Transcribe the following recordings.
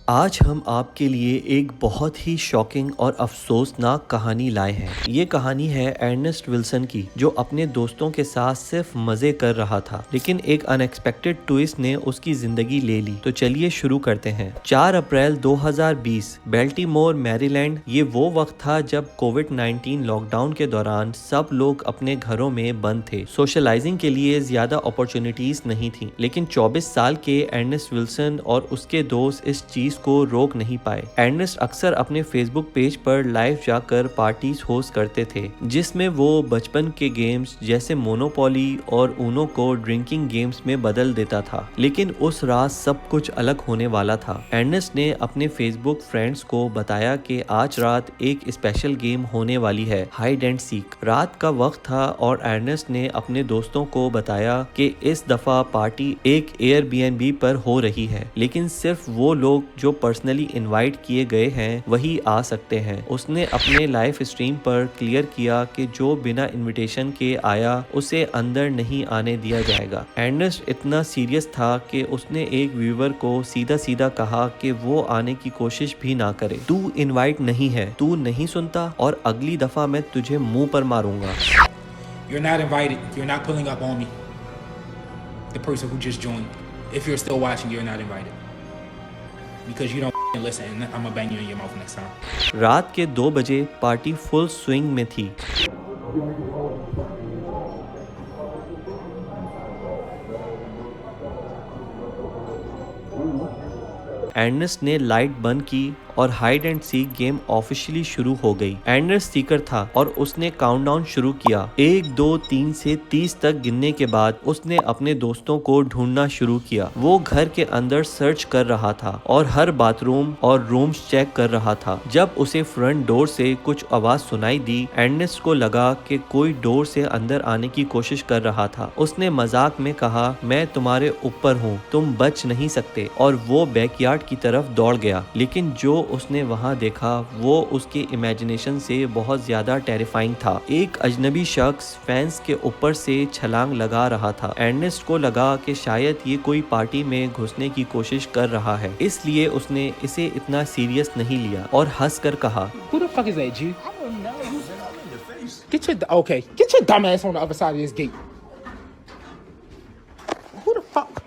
आज हम आपके लिए एक बहुत ही शॉकिंग और अफसोसनाक कहानी लाए हैं। ये कहानी है अर्नेस्ट विल्सन की, जो अपने दोस्तों के साथ सिर्फ मजे कर रहा था, लेकिन एक अनएक्सपेक्टेड ट्विस्ट ने उसकी जिंदगी ले ली। तो चलिए शुरू करते हैं। 4 अप्रैल 2020 बेल्टीमोर मैरीलैंड। ये वो वक्त था जब कोविड-19 लॉकडाउन के दौरान सब लोग अपने घरों में बंद थे। सोशलाइजिंग के लिए ज्यादा अपॉर्चुनिटीज नहीं थी, लेकिन 24 साल के अर्नेस्ट विल्सन और उसके दोस्त इस चीज को रोक नहीं पाए। अर्नेस्ट अक्सर अपने फेसबुक पेज पर लाइव जाकर पार्टीज होस्ट करते थे, जिसमें वो बचपन के गेम्स जैसे मोनोपोली और ऊनो को ड्रिंकिंग गेम्स में बदल देता था। लेकिन उस रात सब कुछ अलग होने वाला था। अर्नेस्ट ने अपने फेसबुक फ्रेंड्स को बताया कि आज रात एक स्पेशल गेम होने वाली है, हाइड एंड सीक। रात का वक्त था और अर्नेस्ट ने अपने दोस्तों को बताया कि इस दफा पार्टी एक एयरबीएनबी पर हो रही है, लेकिन सिर्फ वो लोग जो पर्सनली इनवाइट किए गए हैं वही आ सकते हैं। उसने अपने लाइव स्ट्रीम पर क्लियर किया कि जो बिना इनविटेशन के आया उसे अंदर नहीं आने दिया जाएगा। अर्नेस्ट इतना सीरियस था कि उसने एक व्यूअर को सीधा सीधा कहा कि वो आने की कोशिश भी ना करे। तू इनवाइट नहीं है, तू नहीं सुनता और अगली दफा मैं तुझे मुंह पर मारूंगा। You're not invited. You're not pulling up on me. The person who just joined. If you're still watching, you're not invited. Because you don't listen, and I'm gonna bang you in your mouth next time. रात के 2 बजे party full swing में थी। Ernest ने light बंद की और hide and seek game officially शुरू हो गई। अर्नेस्ट सीकर था और उसने काउंटडाउन शुरू किया। 1, 2, 3 से 30 तक गिनने के बाद उसने अपने दोस्तों को ढूंढना शुरू किया। वो घर के अंदर सर्च कर रहा था और हर बाथरूम और रूम्स चेक कर रहा था। जब उसे फ्रंट डोर से कुछ आवाज सुनाई दी, अर्नेस्ट को लगा कि कोई डोर से अंदर आने की कोशिश कर रहा था। उसने मजाक में कहा, मैं तुम्हारे ऊपर हूँ, तुम बच नहीं सकते, और वो बैकयार्ड की तरफ दौड़ गया। लेकिन जो उसने वहां देखा वो उसके इमेजिनेशन से बहुत ज्यादा टेरिफाइंग था। एक अजनबी शख्स फैंस के ऊपर से छलांग लगा रहा था। अर्नेस्ट को लगा कि शायद ये कोई पार्टी में घुसने की कोशिश कर रहा है, इसलिए उसने इसे इतना सीरियस नहीं लिया और हंसकर कहा, Who the fuck is that, G? I don't know. Get your dumb ass on the other side of this gate. Who the fuck?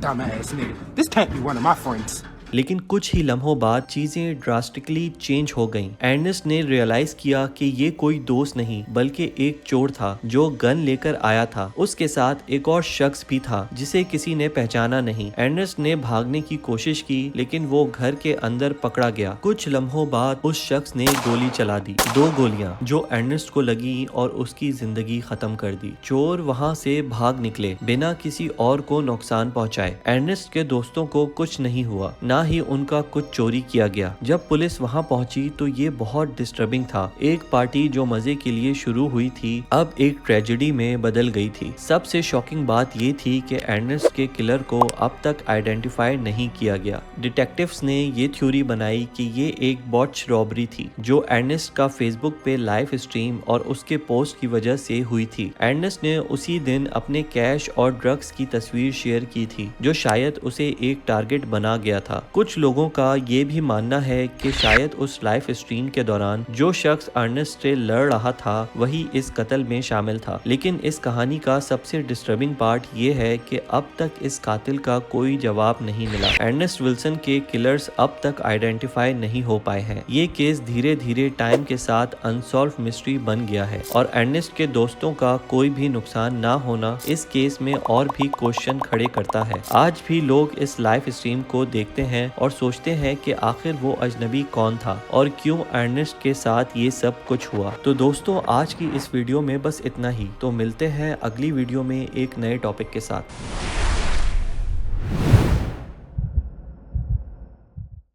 Dumb ass nigga. This can't be one of my friends. लेकिन कुछ ही लम्हों बाद चीजें drastically change हो गईं। Ernest ने realise किया कि ये कोई दोस्त नहीं बल्कि एक चोर था जो गन लेकर आया था। उसके साथ एक और शख्स भी था जिसे किसी ने पहचाना नहीं। अर्नेस्ट ने भागने की कोशिश की, लेकिन वो घर के अंदर पकड़ा गया। कुछ लम्हों बाद उस शख्स ने गोली चला दी, 2 गोलियां जो अर्नेस्ट को लगी और उसकी जिंदगी खत्म कर दी। चोर वहां से भाग निकले बिना किसी और को नुकसान पहुंचाए। अर्नेस्ट के दोस्तों को कुछ नहीं हुआ, ना ही उनका कुछ चोरी किया गया। जब पुलिस वहां पहुंची तो ये बहुत डिस्टर्बिंग था। एक पार्टी जो मजे के लिए शुरू हुई थी अब एक ट्रेजेडी में बदल गई थी। सबसे शॉकिंग बात ये थी कि अर्नेस्ट के किलर को अब तक आइडेंटिफाई नहीं किया गया। डिटेक्टिव्स ने ये थ्योरी बनाई कि ये एक बॉट्च रॉबरी थी जो अर्नेस्ट का फेसबुक पे लाइव स्ट्रीम और उसके पोस्ट की वजह से हुई थी। अर्नेस्ट ने उसी दिन अपने कैश और ड्रग्स की तस्वीर शेयर की थी, जो शायद उसे एक टारगेट बना गया था। कुछ लोगों का ये भी मानना है कि शायद उस लाइव स्ट्रीम के दौरान जो शख्स अर्नेस्ट से लड़ रहा था वही इस कत्ल में शामिल था। लेकिन इस कहानी का सबसे डिस्टर्बिंग पार्ट ये है कि अब तक इस कातिल का कोई जवाब नहीं मिला। अर्नेस्ट विल्सन के किलर्स अब तक आइडेंटिफाई नहीं हो पाए हैं। ये केस धीरे धीरे टाइम के साथ अनसॉल्व मिस्ट्री बन गया है और अर्नेस्ट के दोस्तों का कोई भी नुकसान ना होना इस केस में और भी क्वेश्चन खड़े करता है। आज भी लोग इस लाइव स्ट्रीम को देखते हैं और सोचते हैं कि आखिर वो अजनबी कौन था और क्यों अर्नेस्ट के साथ ये सब कुछ हुआ। तो दोस्तों, आज की इस वीडियो में बस इतना ही। तो मिलते हैं अगली वीडियो में एक नए टॉपिक के साथ।